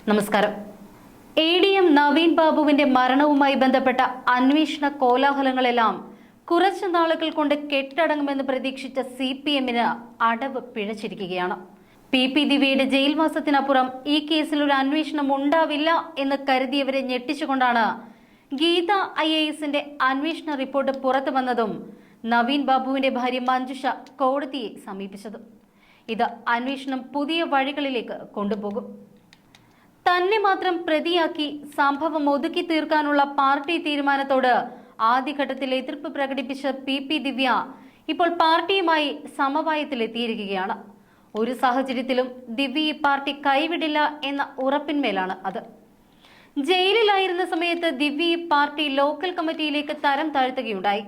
നമസ്കാരം. ADM നവീൻ ബാബുവിന്റെ മരണവുമായി ബന്ധപ്പെട്ട അന്വേഷണ കോലാഹലങ്ങളെല്ലാം കുറച്ചു നാളുകൾ കൊണ്ട് കെട്ടടങ്ങുമെന്ന് പ്രതീക്ഷിച്ച CPM-ന് അടവ് പിഴച്ചിരിക്കുകയാണ്. PP ദിവ്യയുടെ ജയിൽവാസത്തിനപ്പുറം ഈ കേസിൽ ഒരു അന്വേഷണം ഉണ്ടാവില്ല എന്ന് കരുതിയവരെ ഞെട്ടിച്ചുകൊണ്ടാണ് ഗീത IAS-ന്റെ അന്വേഷണ റിപ്പോർട്ട് പുറത്തു വന്നതും നവീൻ ബാബുവിന്റെ ഭാര്യ മഞ്ജുഷ കോടതിയെ സമീപിച്ചതും. ഇത് അന്വേഷണം പുതിയ വഴികളിലേക്ക് കൊണ്ടുപോകും. തന്നെ മാത്രം പ്രതിയാക്കി സംഭവം ഒതുക്കി തീർക്കാനുള്ള പാർട്ടി തീരുമാനത്തോട് ആദ്യഘട്ടത്തിൽ എതിർപ്പ് പ്രകടിപ്പിച്ച PP ദിവ്യ ഇപ്പോൾ പാർട്ടിയുമായി സമവായത്തിലെത്തിയിരിക്കുകയാണ്. ഒരു സാഹചര്യത്തിലും ദിവ്യയെ പാർട്ടി കൈവിടില്ല എന്ന ഉറപ്പിന്മേലാണ് അത്. ജയിലിലായിരുന്ന സമയത്ത് ദിവ്യയെ പാർട്ടി ലോക്കൽ കമ്മിറ്റിയിലേക്ക് തരം താഴ്ത്തുകയുണ്ടായി.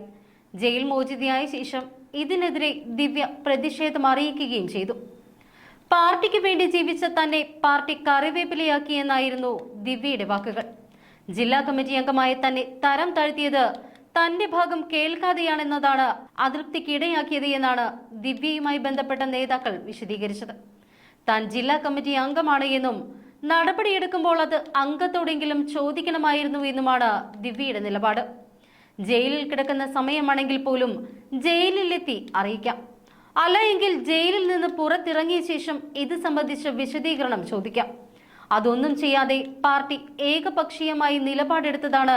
ജയിൽ മോചിതയായ ശേഷം ഇതിനെതിരെ ദിവ്യ പ്രതിഷേധം അറിയിക്കുകയും ചെയ്തു. പാർട്ടിക്ക് വേണ്ടി ജീവിച്ച തന്നെ പാർട്ടി കറിവേപ്പിലയാക്കിയെന്നായിരുന്നു ദിവ്യയുടെ വാക്കുകൾ. ജില്ലാ കമ്മിറ്റി അംഗമായ തന്നെ തരം താഴ്ത്തിയത് തന്റെ ഭാഗം കേൾക്കാതെയാണെന്നതാണ് അതൃപ്തിക്കിടയാക്കിയത് എന്നാണ് ദിവ്യയുമായി ബന്ധപ്പെട്ട നേതാക്കൾ വിശദീകരിച്ചത്. താൻ ജില്ലാ കമ്മിറ്റി അംഗമാണ് എന്നും നടപടിയെടുക്കുമ്പോൾ അത് അംഗത്തോടെങ്കിലും ചോദിക്കണമായിരുന്നു എന്നുമാണ് ദിവ്യയുടെ നിലപാട്. ജയിലിൽ കിടക്കുന്ന സമയമാണെങ്കിൽ പോലും ജയിലിലെത്തി അറിയിക്കാം, അല്ല എങ്കിൽ ജയിലിൽ നിന്ന് പുറത്തിറങ്ങിയ ശേഷം ഇത് സംബന്ധിച്ച് വിശദീകരണം ചോദിക്കാം. അതൊന്നും ചെയ്യാതെ പാർട്ടി ഏകപക്ഷീയമായി നിലപാടെടുത്തതാണ്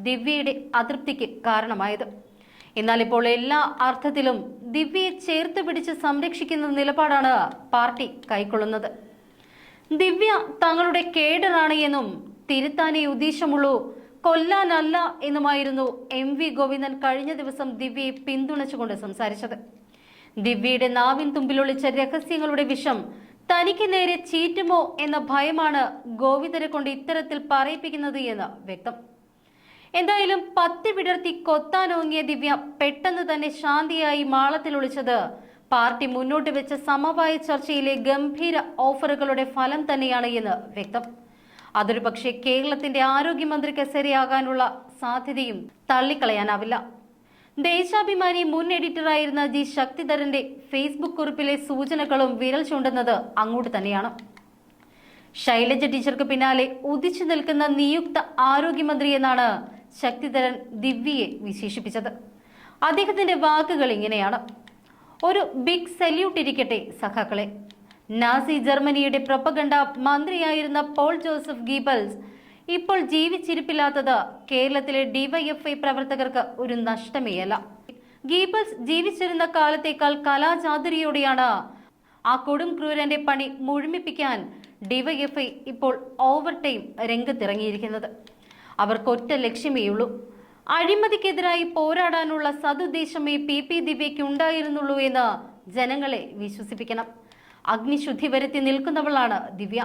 ദിവ്യയുടെ അതൃപ്തിക്ക് കാരണമായത്. എന്നാൽ ഇപ്പോൾ എല്ലാ അർത്ഥത്തിലും ദിവ്യയെ ചേർത്ത് പിടിച്ച് സംരക്ഷിക്കുന്ന നിലപാടാണ് പാർട്ടി കൈക്കൊള്ളുന്നത്. ദിവ്യ തങ്ങളുടെ കേഡറാണ് എന്നും തിരുത്താനേ ഉദ്ദേശമുള്ളൂ, കൊല്ലാനല്ല എന്നുമായിരുന്നു MV ഗോവിന്ദൻ കഴിഞ്ഞ ദിവസം ദിവ്യയെ പിന്തുണച്ചുകൊണ്ട് സംസാരിച്ചത്. ദിവ്യയുടെ നാവിൻ തുമ്പിലൊളിച്ച രഹസ്യങ്ങളുടെ വിഷം തനിക്ക് നേരെ ചീറ്റുമോ എന്ന ഭയമാണ് ഗോവിന്ദനെ കൊണ്ട് ഇത്തരത്തിൽ പറയിപ്പിക്കുന്നത് എന്ന് വ്യക്തം. എന്തായാലും പത്തി വിടർത്തി കൊത്താനോങ്ങിയ ദിവ്യ പെട്ടെന്ന് തന്നെ ശാന്തിയായി മാളത്തിലൊളിച്ചത് പാർട്ടി മുന്നോട്ട് വെച്ച സമവായ ചർച്ചയിലെ ഗംഭീര ഓഫറുകളുടെ ഫലം തന്നെയാണ് എന്ന് വ്യക്തം. അതൊരു പക്ഷേ കേരളത്തിന്റെ ആരോഗ്യമന്ത്രി കസേരയാകാനുള്ള സാധ്യതയും തള്ളിക്കളയാനാവില്ല. ദേശാഭിമാനി മുൻ എഡിറ്ററായിരുന്ന G ശക്തിധരന്റെ ഫേസ്ബുക്ക് കുറിപ്പിലെ സൂചനകളും വിരൽ ചൂണ്ടുന്നത് അങ്ങോട്ട് തന്നെയാണ്. ശൈലജ ടീച്ചർക്ക് പിന്നാലെ ഉദിച്ചു നിൽക്കുന്ന നിയുക്ത ആരോഗ്യമന്ത്രി എന്നാണ് ശക്തിധരൻ ദിവ്യയെ വിശേഷിപ്പിച്ചത്. അദ്ദേഹത്തിന്റെ വാക്കുകൾ ഇങ്ങനെയാണ്: ഒരു ബിഗ് സല്യൂട്ട് ഇരിക്കട്ടെ സഖാക്കളെ. നാസി ജർമ്മനിയുടെ പ്രൊപ്പഗണ്ട മന്ത്രിയായിരുന്ന പോൾ ജോസഫ് ഗീബൽസ് ഇപ്പോൾ ജീവിച്ചിരിപ്പില്ലാത്തത് കേരളത്തിലെ DYFI പ്രവർത്തകർക്ക് ഒരു നഷ്ടമേയല്ല. ഗീബൽസ് ജീവിച്ചിരുന്ന കാലത്തേക്കാൾ കലാചാതുരിയോടെയാണ് ആ കൊടും ക്രൂരന്റെ പണി മുഴുമിപ്പിക്കാൻ DYFI ഇപ്പോൾ ഓവർ ടൈം രംഗത്തിറങ്ങിയിരിക്കുന്നത്. അവർക്കൊറ്റ ലക്ഷ്യമേയുള്ളൂ, അഴിമതിക്കെതിരായി പോരാടാനുള്ള സതുദ്ദേശമേ PP ദിവ്യയ്ക്ക് ഉണ്ടായിരുന്നുള്ളൂ എന്ന് ജനങ്ങളെ വിശ്വസിപ്പിക്കണം. അഗ്നിശുദ്ധി വരുത്തി നിൽക്കുന്നവളാണ് ദിവ്യ.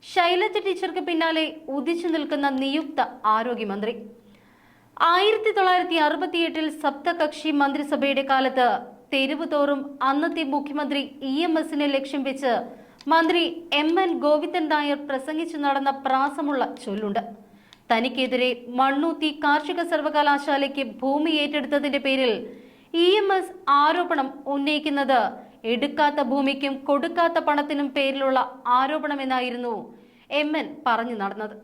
ശൈലജ ടീച്ചർക്ക് പിന്നാലെ ഉദിച്ചു നിൽക്കുന്ന നിയുക്ത ആരോഗ്യമന്ത്രി. 1968 സപ്തകക്ഷി മന്ത്രിസഭയുടെ കാലത്ത് തെരുവ് തോറും അന്നത്തെ മുഖ്യമന്ത്രി EMS-നെ ലക്ഷ്യം വെച്ച് മന്ത്രി MN ഗോവിന്ദൻ നായർ പ്രസംഗിച്ചു നടന്ന പ്രാസമുള്ള ചൊല്ലുണ്ട്: തനിക്കെതിരെ മണ്ണൂത്തി കാർഷിക സർവകലാശാലയ്ക്ക് ഭൂമി ഏറ്റെടുത്തതിന്റെ പേരിൽ EMS ആരോപണം ഉന്നയിക്കുന്നത് എടുക്കാത്ത ഭൂമിക്കും കൊടുക്കാത്ത പണത്തിനും പേരിലുള്ള ആരോപണമെന്നായിരുന്നു MN പറഞ്ഞു നടന്നത്.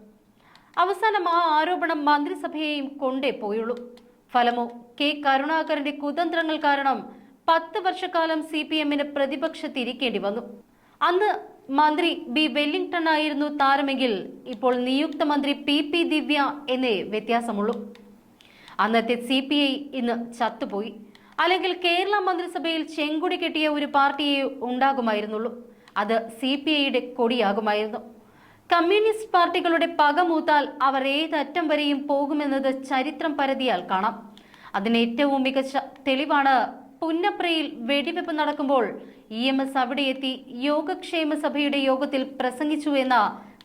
അവസാനം ആ ആരോപണം മന്ത്രിസഭയെയും കൊണ്ടേ പോയുള്ളൂ. ഫലമോ K കരുണാകരന്റെ കുതന്ത്രങ്ങൾ കാരണം 10 വർഷക്കാലം CPM-ന് പ്രതിപക്ഷത്തിരിക്കേണ്ടി വന്നു. അന്ന് മന്ത്രി B വെല്ലിംഗ്ടൺ ആയിരുന്നു താരമെങ്കിൽ ഇപ്പോൾ നിയുക്ത മന്ത്രി PP ദിവ്യ എന്നേ വ്യത്യാസമുള്ളൂ. അന്നത്തെ CPI ഇന്ന് ചത്തുപോയി. അല്ലെങ്കിൽ കേരള മന്ത്രിസഭയിൽ ചെങ്കൊടി കെട്ടിയ ഒരു പാർട്ടിയെ ഉണ്ടാകുമായിരുന്നുള്ളൂ. അത് CPIയുടെ കൊടിയാകുമായിരുന്നു. കമ്മ്യൂണിസ്റ്റ് പാർട്ടികളുടെ പകമൂത്താൽ അവർ ഏതറ്റം വരെയും പോകുമെന്നത് ചരിത്രം പരതിയാൽ കാണാം. അതിന് ഏറ്റവും മികച്ച തെളിവാണ് പുന്നപ്രയിൽ വെടിവെപ്പ് നടക്കുമ്പോൾ EMS അവിടെ എത്തി യോഗക്ഷേമ സഭയുടെ യോഗത്തിൽ പ്രസംഗിച്ചു എന്ന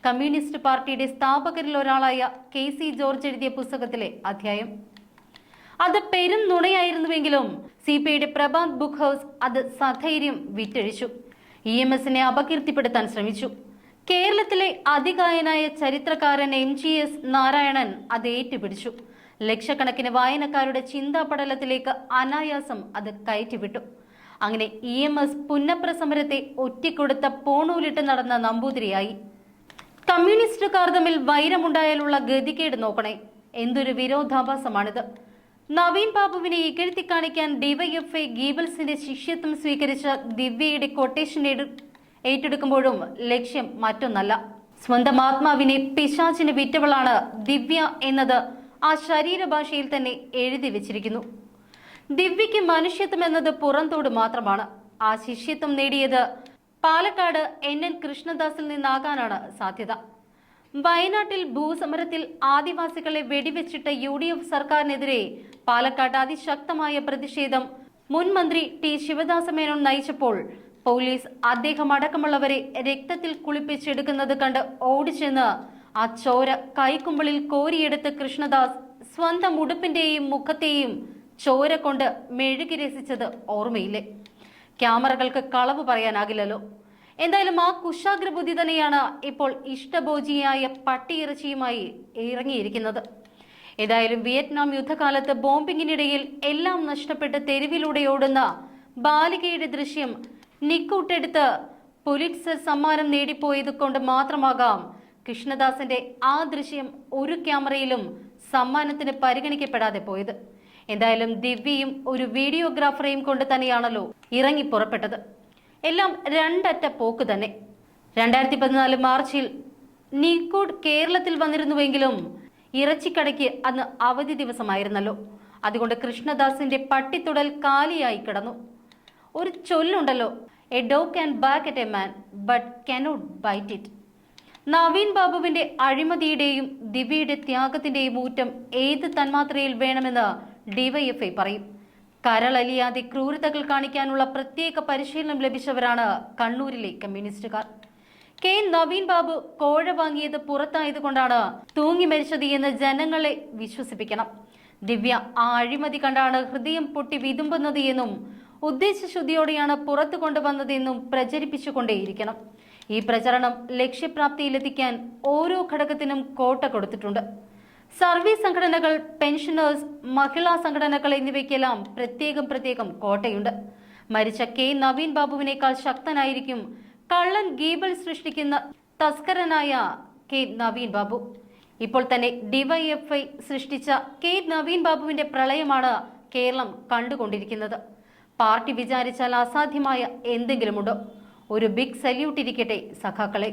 കമ്മ്യൂണിസ്റ്റ് പാർട്ടിയുടെ സ്ഥാപകരിൽ ഒരാളായ KC ജോർജ് എഴുതിയ പുസ്തകത്തിലെ അധ്യായം. അത് പെരും നുണയായിരുന്നുവെങ്കിലും CPIയുടെ പ്രഭാത് ബുക്ക് ഹൗസ് അത് സധൈര്യം വിറ്റഴിച്ചു. EMS-നെ അപകീർത്തിപ്പെടുത്താൻ ശ്രമിച്ചു. കേരളത്തിലെ അതികായനായ ചരിത്രകാരൻ MGS നാരായണൻ അത് ഏറ്റുപിടിച്ചു. ലക്ഷക്കണക്കിന് വായനക്കാരുടെ ചിന്താപടലത്തിലേക്ക് അനായാസം അത് കയറ്റിവിട്ടു. അങ്ങനെ EMS പുന്നപ്ര സമരത്തെ ഒറ്റിക്കൊടുത്ത പോണൂലിട്ട് നടന്ന നമ്പൂതിരിയായി. കമ്മ്യൂണിസ്റ്റുകാർ തമ്മിൽ വൈരമുണ്ടായാലുള്ള ഗതികേട് നോക്കണേ. എന്തൊരു വിരോധാഭാസമാണിത്. നവീൻ ബാബുവിനെ ഇകഴ്ത്തി കാണിക്കാൻ ഡിവൈഎഫ്ഐ ഗീബൽസിന്റെ ശിഷ്യത്വം സ്വീകരിച്ച ദിവ്യയുടെ കൊട്ടേഷൻ ഏറ്റെടുക്കുമ്പോഴും ലക്ഷ്യം മറ്റൊന്നല്ല. സ്വന്തം ആത്മാവിനെ പിശാചിന് വിറ്റവളാണ് ദിവ്യ എന്നത് ആ ശരീരഭാഷയിൽ തന്നെ എഴുതി വെച്ചിരിക്കുന്നു. ദിവ്യയ്ക്ക് മനുഷ്യത്വം എന്നത് പുറന്തോട് മാത്രമാണ്. ആ ശിഷ്യത്വം നേടിയത് പാലക്കാട് NN കൃഷ്ണദാസിൽ നിന്നാകാനാണ് സാധ്യത. വയനാട്ടിൽ ഭൂസമരത്തിൽ ആദിവാസികളെ വെടിവെച്ചിട്ട UDF സർക്കാരിനെതിരെ പാലക്കാട് അതിശക്തമായ പ്രതിഷേധം മുൻ മന്ത്രി T ശിവദാസ മേനോൻ നയിച്ചപ്പോൾ പോലീസ് അദ്ദേഹം അടക്കമുള്ളവരെ രക്തത്തിൽ കുളിപ്പിച്ചെടുക്കുന്നത് കണ്ട് ഓടിച്ചെന്ന് ആ ചോര കൈക്കുമ്പിളിൽ കോരിയെടുത്ത് കൃഷ്ണദാസ് സ്വന്തം ഉടുപ്പിന്റെയും മുഖത്തെയും ചോര കൊണ്ട് മെഴുകി രസിച്ചത് ഓർമ്മയില്ലേ? ക്യാമറകൾക്ക് കളവ് പറയാനാകില്ലല്ലോ. എന്തായാലും ആ കുശാഗ്രബുദ്ധി തന്നെയാണ് ഇപ്പോൾ ഇഷ്ടഭോജിയായ പട്ടിയിറച്ചിയുമായി ഇറങ്ങിയിരിക്കുന്നത്. ഏതായാലും വിയറ്റ്നാം യുദ്ധകാലത്ത് ബോംബിങ്ങിനിടയിൽ എല്ലാം നഷ്ടപ്പെട്ട് തെരുവിലൂടെ ഓടുന്ന ബാലികയുടെ ദൃശ്യം നിക്കൂട്ടെടുത്ത് പുലിറ്റ്സർ സമ്മാനം നേടിപ്പോയത് കൊണ്ട് മാത്രമാകാം കൃഷ്ണദാസിന്റെ ആ ദൃശ്യം ഒരു ക്യാമറയിലും സമ്മാനത്തിന് പരിഗണിക്കപ്പെടാതെ പോയത്. എന്തായാലും ദിവ്യയും ഒരു വീഡിയോഗ്രാഫറെയും കൊണ്ട് തന്നെയാണല്ലോ ഇറങ്ങി പുറപ്പെട്ടത്. എല്ലാം രണ്ടറ്റ പോക്ക് തന്നെ. 2014 മാർച്ചിൽ നിക്കൂട്ട് കേരളത്തിൽ വന്നിരുന്നുവെങ്കിലും ഇറച്ചിക്കടയ്ക്ക് അന്ന് അവധി ദിവസമായിരുന്നല്ലോ. അതുകൊണ്ട് കൃഷ്ണദാസിന്റെ പട്ടിത്തുടൽ കാലിയായി കിടന്നു. ഒരു ചൊല്ലുണ്ടല്ലോ, a dog can bark at a man but cannot bite it. Naveen ബാബുവിന്റെ അഴിമതിയുടെയും ദിവ്യയുടെ ത്യാഗത്തിന്റെയും ഊറ്റം ഏത് തന്മാത്രയിൽ വേണമെന്ന് ഡിവൈഎഫ്ഐ പറയും. കരളലിയാതെ ക്രൂരതകൾ കാണിക്കാനുള്ള പ്രത്യേക പരിശീലനം ലഭിച്ചവരാണ് കണ്ണൂരിലെ കമ്മ്യൂണിസ്റ്റുകാർ. നവീൻ ബാബു കോഴ വാങ്ങിയത് പുറത്തായതുകൊണ്ടാണ് തൂങ്ങി മരിച്ചത് എന്ന് ജനങ്ങളെ വിശ്വസിപ്പിക്കണം. ദിവ്യ ആ അഴിമതി കണ്ടാണ് ഹൃദയം പൊട്ടി വിതുമ്പുന്നത് എന്നും ഉദ്ദേശശുദ്ധിയോടെയാണ് പുറത്തു കൊണ്ടുവന്നതെന്നും പ്രചരിപ്പിച്ചുകൊണ്ടേയിരിക്കണം. ഈ പ്രചരണം ലക്ഷ്യപ്രാപ്തിയിലെത്തിക്കാൻ ഓരോ ഘടകത്തിനും കോട്ട കൊടുത്തിട്ടുണ്ട്. സർവീസ് സംഘടനകൾ, പെൻഷനേഴ്സ്, മഹിളാ സംഘടനകൾ എന്നിവയ്ക്കെല്ലാം പ്രത്യേകം കോട്ടയുണ്ട്. മരിച്ച നവീൻ ബാബുവിനേക്കാൾ ശക്തനായിരിക്കും കള്ളൻ ഗീബൽ സൃഷ്ടിക്കുന്ന തസ്കരനായ നവീൻ ബാബു. ഇപ്പോൾ തന്നെ ഡിവൈഎഫ്ഐ സൃഷ്ടിച്ച നവീൻ ബാബുവിന്റെ പ്രളയമാണ് കേരളം കണ്ടുകൊണ്ടിരിക്കുന്നത്. പാർട്ടി വിചാരിച്ചാൽ അസാധ്യമായ എന്തെങ്കിലുമുണ്ടോ? ഒരു ബിഗ് സല്യൂട്ട് ഇരിക്കട്ടെ സഖാക്കളെ.